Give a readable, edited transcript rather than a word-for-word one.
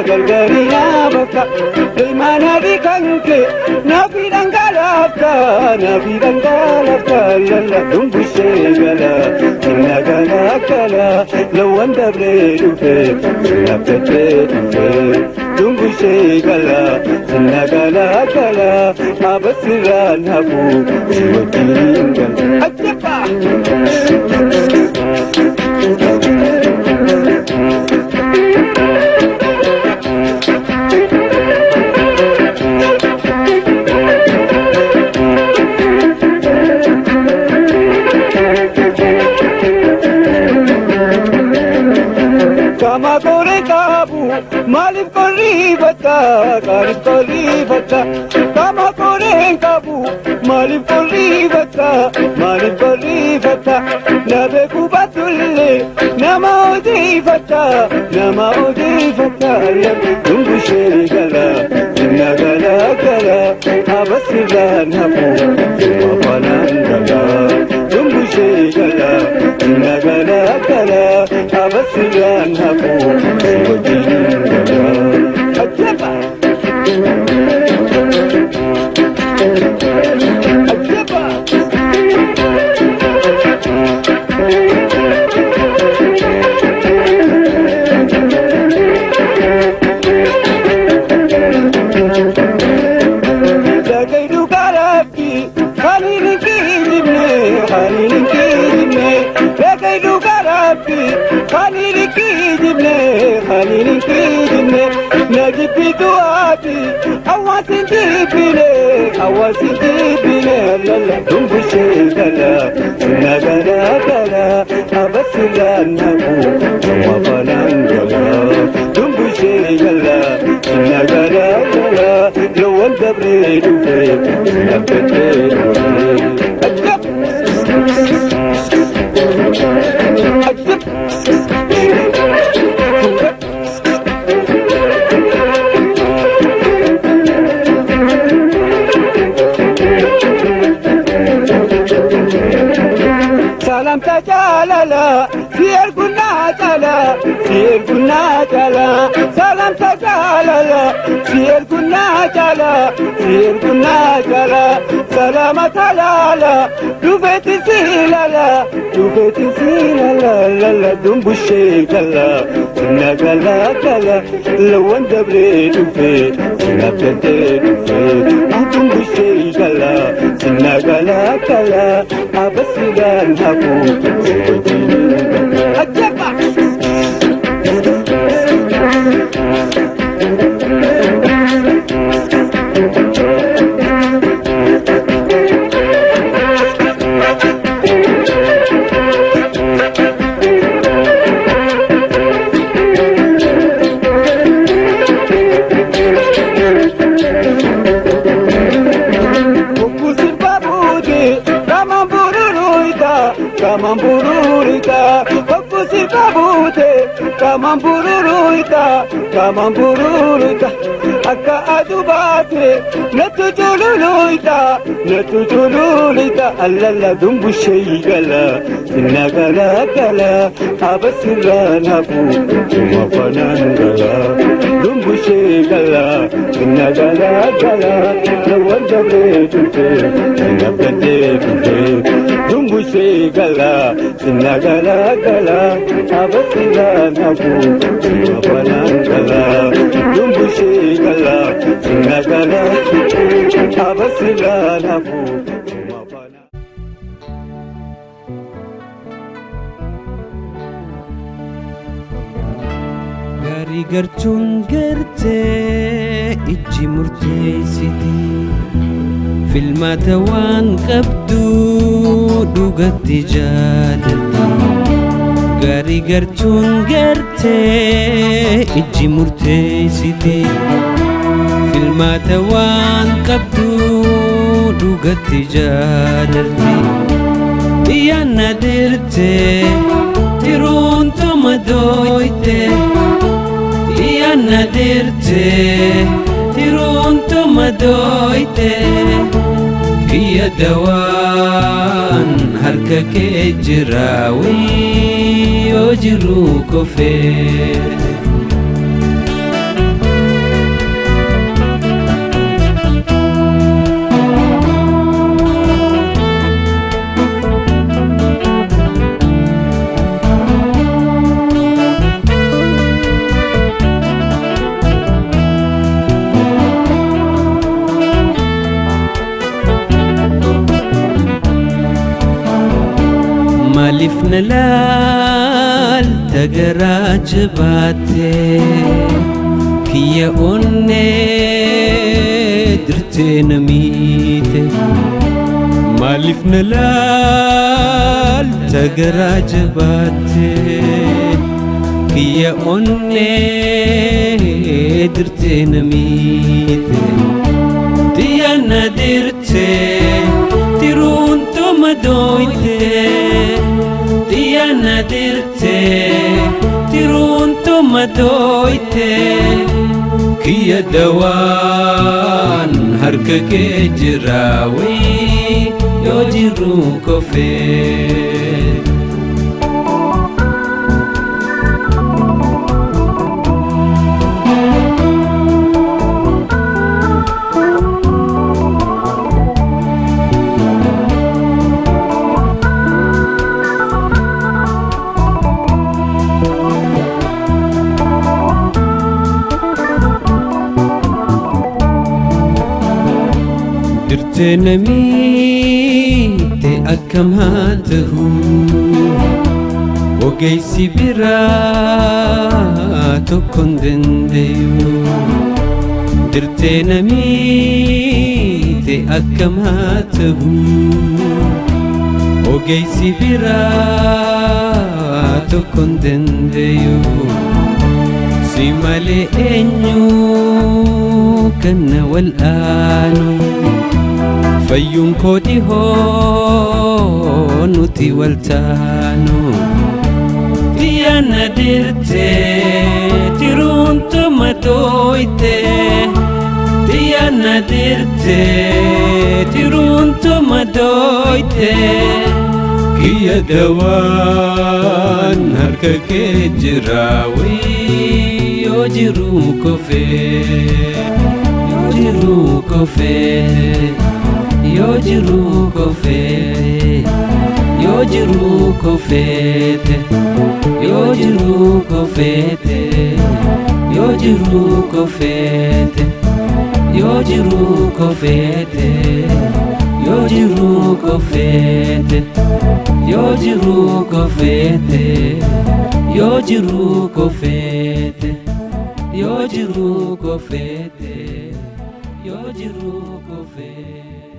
Galgarina baka, ilmana di kanke, nabi dangalafta, lalla dungu shegala, inna gala gala, lawan dabre dufe, inna pete dufe, dungu shegala, inna gala gala, abasira nabu, jiwatingal, ajaba. Kama kore kabu, malif kori bata, karif kori bata. Kama kore kabu, malif kori bata, malif kori bata. Nabe kubatulle, nama odi bata, dungu shegala, inna gala gala, abasira nabu, wapanangala, dungu shegala, inna gala gala, abasira nabu, wajingala, ajaba, ajaba. خليني كيدني نجيب بدواتي أواسي جيبني لا دنبو شيكلا سنة غلا غلا أبس لانهبو وفلانجلا دنبو شيكلا سنة غلا غلا لو الدبري دوفي نبتي أجب أجب سلام تجالالا سير كنا جالا سلام تجالالا سير كنا جالا سلامة لالا دوفيت سيلالا لا دنبو شيكلا سنة غلا غلا لو اندبري دوفي سنة بتدي دوفي دنبو شيكلا سنة غلا غلا أبسيلا نهبو أجبا Kamambururuita akka adubate natujululita allala dumbu sheygala inna gala gala abasira nabu mafanangala dumbu sheygala inna gala gala lawandabre tufe inna pete tufe dumbu sheygala inna gala gala abasira nabu mafanangala dumbu sheygala inna gala abasira nabu gari garchun garte ijji murteessiti filmaata waan qabdu dhugatti jaalalti gaarii gartuun gartee ijji murteessite filmaata waan qabdu dhugatti jaalalti iyyaanna dirte tiruun toma dooyte iyyaanna dirte tiruun toma dooyte kiyya dawaan harka kee jira yoo jiru kofee maaliif na laalta garaa jabaatte kiyya onnee dirtee na miite maaliif na laalta garaa jabaatte kiyya onnee dirtee na miite xiyyaana dirtee tiruun toma dooyte iyyaanna dirte tiruun toma dooyte kiyya dawaan harka kee jira yoo jiru kofee dirte na miite akkam haa ta'u ogeessi biraa tokko hin dandayu dirte na miite akkam haa ta'u ogeessi biraa tokko hin dandayu si malee eenyu kan na wal'aanu fayyuun koo dhihoo nuti waltaanu iyyaanna dirte tiruun toma dooyte iyyaanna dirte tiruun toma dooyte kiyya dawaan harka kee jira yoo jiru kofee yoo jiru kofee yoo jiru kofee yoo jiru kofeete yoo jiru kofeete yoo jiru kofeete yoo jiru kofeete yoo jiru kofeete yoo jiru kofeete yoo jiru kofeete yoo jiru kofeete yoo jiru kofeete